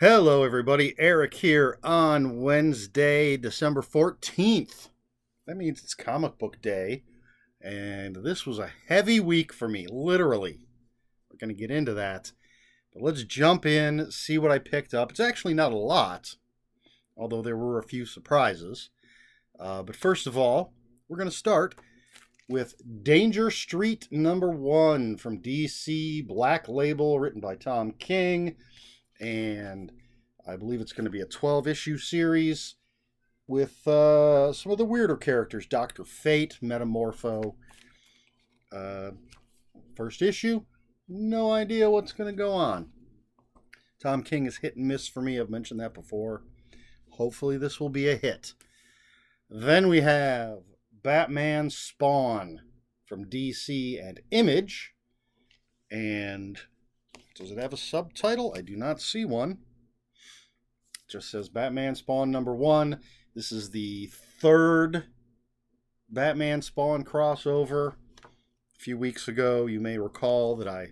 Hello, everybody. Eric here on Wednesday, December 14th. That means it's comic book day, and this was a heavy week for me, literally. We're going to get into that, but let's jump in, see what I picked up. It's actually not a lot, although there were a few surprises. But first of all, we're going to start with Danger Street #1 from DC, Black Label, written by Tom King. And I believe it's going to be a 12-issue series with some of the weirder characters. Dr. Fate, Metamorpho. First issue, no idea what's going to go on. Tom King is hit and miss for me. I've mentioned that before. Hopefully this will be a hit. Then we have Batman Spawn from DC and Image. And does it have a subtitle? I do not see one. It just says Batman Spawn #1. This is the third Batman Spawn crossover. A few weeks ago, you may recall that I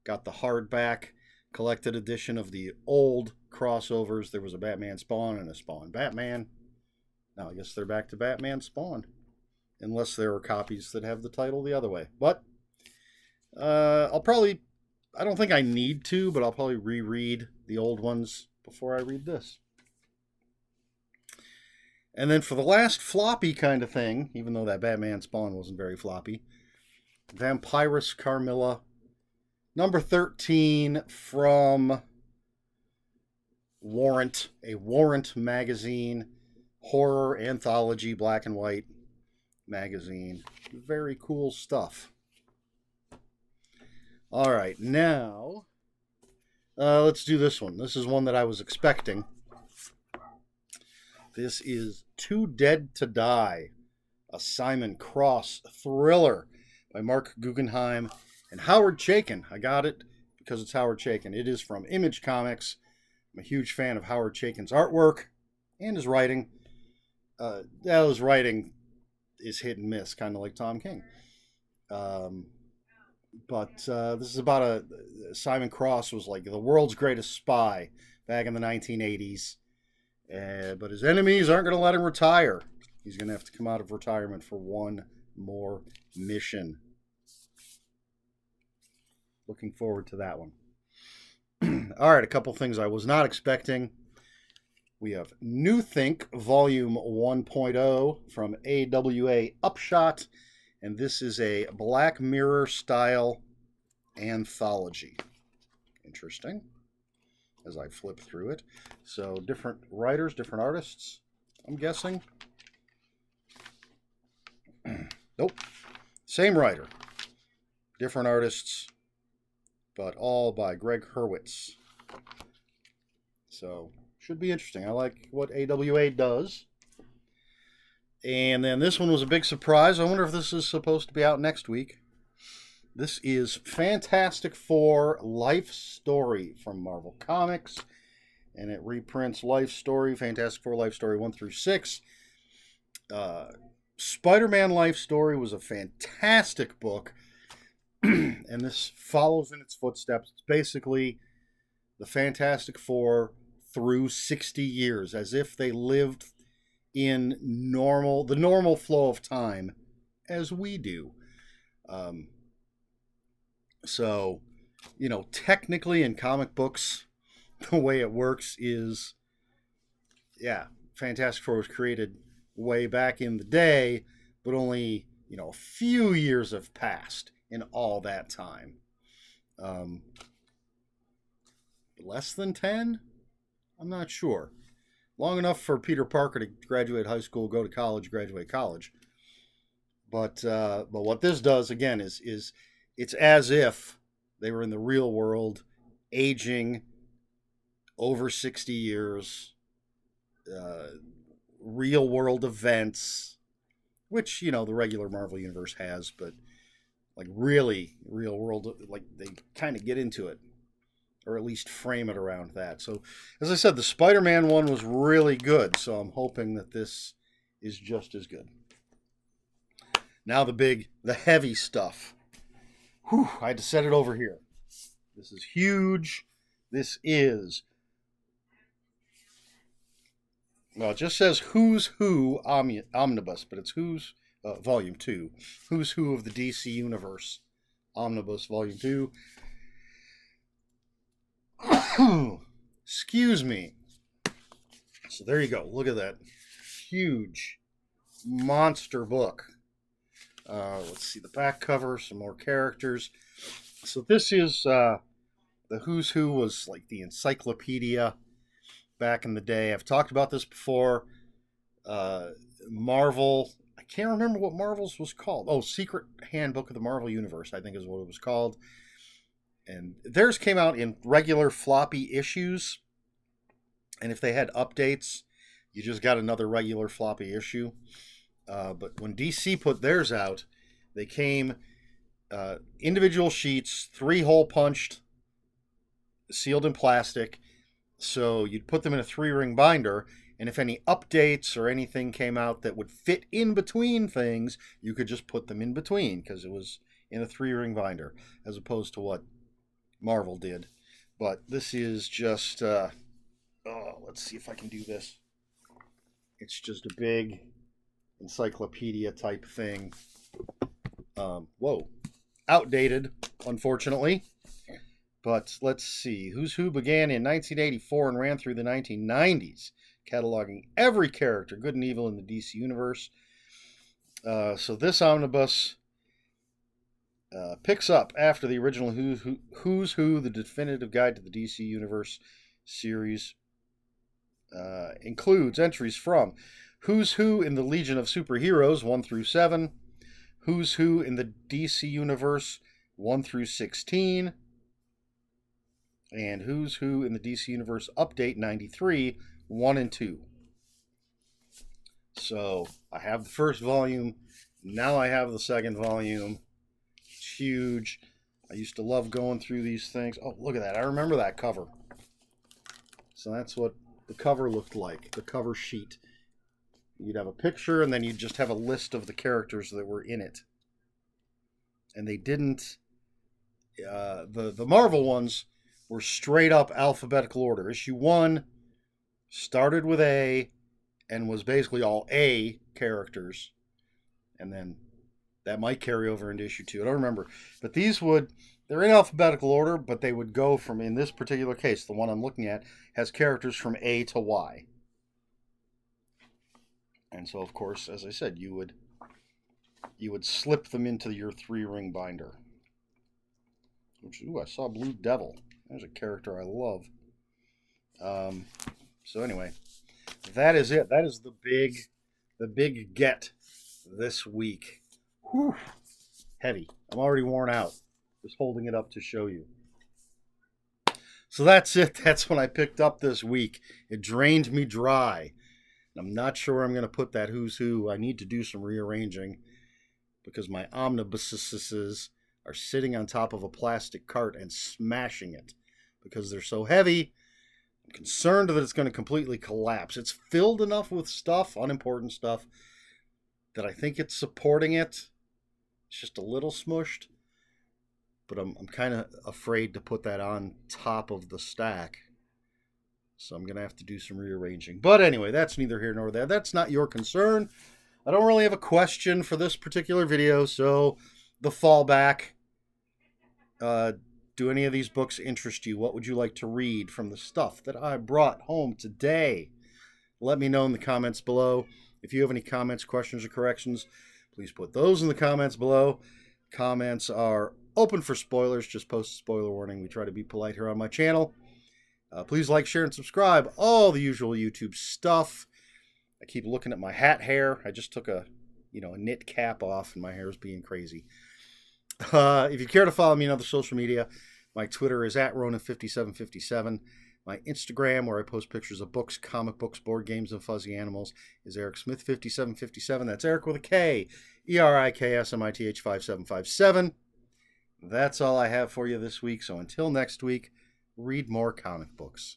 got the hardback collected edition of the old crossovers. There was a Batman Spawn and a Spawn Batman. Now, I guess they're back to Batman Spawn. Unless there are copies that have the title the other way. But I don't think I need to, but I'll probably reread the old ones before I read this. And then for the last floppy kind of thing, even though that Batman Spawn wasn't very floppy, Vampirus Carmilla, #13 from Warrant, a Warrant magazine, horror anthology, black and white magazine. Very cool stuff. All right, now let's do this one. This is one that I was expecting. This is Too Dead to Die, a Simon Cross thriller by Mark Guggenheim and Howard Chaykin. I got it because it's Howard Chaykin. It is from Image Comics. I'm a huge fan of Howard Chaykin's artwork and his writing. His writing is hit and miss, kind of like Tom King. But this is about Simon Cross was like the world's greatest spy back in the 1980s. But his enemies aren't going to let him retire. He's going to have to come out of retirement for one more mission. Looking forward to that one. All right, a couple things I was not expecting. We have New Think Volume 1.0 from AWA Upshot. And this is a Black Mirror style anthology. Interesting. As I flip through it. So different writers, different artists, I'm guessing. Nope. Same writer. Different artists, but all by Greg Hurwitz. So should be interesting. I like what AWA does. And then this one was a big surprise. I wonder if this is supposed to be out next week. This is Fantastic Four Life Story from Marvel Comics. And it reprints Life Story, Fantastic Four Life Story 1 through 6. Spider-Man Life Story was a fantastic book. And this follows in its footsteps. It's basically the Fantastic Four through 60 years, as if they lived in the normal flow of time as we do. So, technically in comic books, the way it works is, Fantastic Four was created way back in the day, but only, a few years have passed in all that time. Less than 10? I'm not sure. Long enough for Peter Parker to graduate high school, go to college, graduate college. But what this does again is it's as if they were in the real world, aging over 60 years, real world events, which the regular Marvel universe has, but like really real world, like they kind of get into it. Or at least frame it around that. So, as I said, the Spider-Man one was really good. So I'm hoping that this is just as good. Now the heavy stuff. Whew, I had to set it over here. This is huge. This is Well, it just says Who's Who Omnibus, but it's Who's Volume 2. Who's Who of the DC Universe Omnibus Volume 2. Excuse me. So there you go. Look at that huge monster book. Let's see the back cover, some more characters. So this is the Who's Who was like the encyclopedia back in the day. I've talked about this before. Marvel, I can't remember what Marvel's was called. Oh, Secret Handbook of the Marvel Universe, I think is what it was called. And theirs came out in regular floppy issues. And if they had updates, you just got another regular floppy issue. But when DC put theirs out, they came individual sheets, 3-hole punched, sealed in plastic. So you'd put them in a 3-ring binder, and if any updates or anything came out that would fit in between things, you could just put them in between because it was in a 3-ring binder, as opposed to what Marvel did. But this is just, let's see if I can do this. It's just a big encyclopedia type thing. Whoa. Outdated, unfortunately. But let's see. Who's Who began in 1984 and ran through the 1990s, cataloging every character, good and evil, in the DC Universe. So this omnibus picks up after the original Who's Who, the definitive guide to the DC Universe series. Includes entries from Who's Who in the Legion of Superheroes 1 through 7, Who's Who in the DC Universe 1 through 16, and Who's Who in the DC Universe Update 93 1 and 2. So I have the first volume. Now I have the second volume. It's huge. I used to love going through these things. Oh, look at that. I remember that cover. So that's what the cover looked like, the cover sheet. You'd have a picture, and then you'd just have a list of the characters that were in it. And they didn't... the Marvel ones were straight up alphabetical order. Issue 1 started with A and was basically all A characters. And then that might carry over into issue 2. I don't remember. But these they're in alphabetical order, but they would go from, in this particular case, the one I'm looking at, has characters from A to Y. And so, of course, as I said, you would slip them into your 3-ring binder. Ooh, I saw Blue Devil. There's a character I love. So anyway, that is it. That is the big get this week. Whew. Heavy. I'm already worn out just holding it up to show you. So that's it. That's what I picked up this week. It drained me dry. I'm not sure where I'm going to put that Who's Who. I need to do some rearranging because my omnibuses are sitting on top of a plastic cart and smashing it because they're so heavy. I'm concerned that it's going to completely collapse. It's filled enough with stuff, unimportant stuff, that I think it's supporting it. It's just a little smushed. But I'm kind of afraid to put that on top of the stack. So I'm going to have to do some rearranging. But anyway, that's neither here nor there. That's not your concern. I don't really have a question for this particular video. So the fallback. Do any of these books interest you? What would you like to read from the stuff that I brought home today? Let me know in the comments below. If you have any comments, questions, or corrections, please put those in the comments below. Comments are open for spoilers. Just post a spoiler warning. We try to be polite here on my channel. Please like, share, and subscribe. All the usual YouTube stuff. I keep looking at my hat hair. I just took a knit cap off, and my hair is being crazy. If you care to follow me on other social media, my Twitter is @Ronin5757. My Instagram, where I post pictures of books, comic books, board games, and fuzzy animals, is Eric Smith 5757. That's Eric with a K, ERIKSMITH 5757. That's all I have for you this week. So until next week, read more comic books.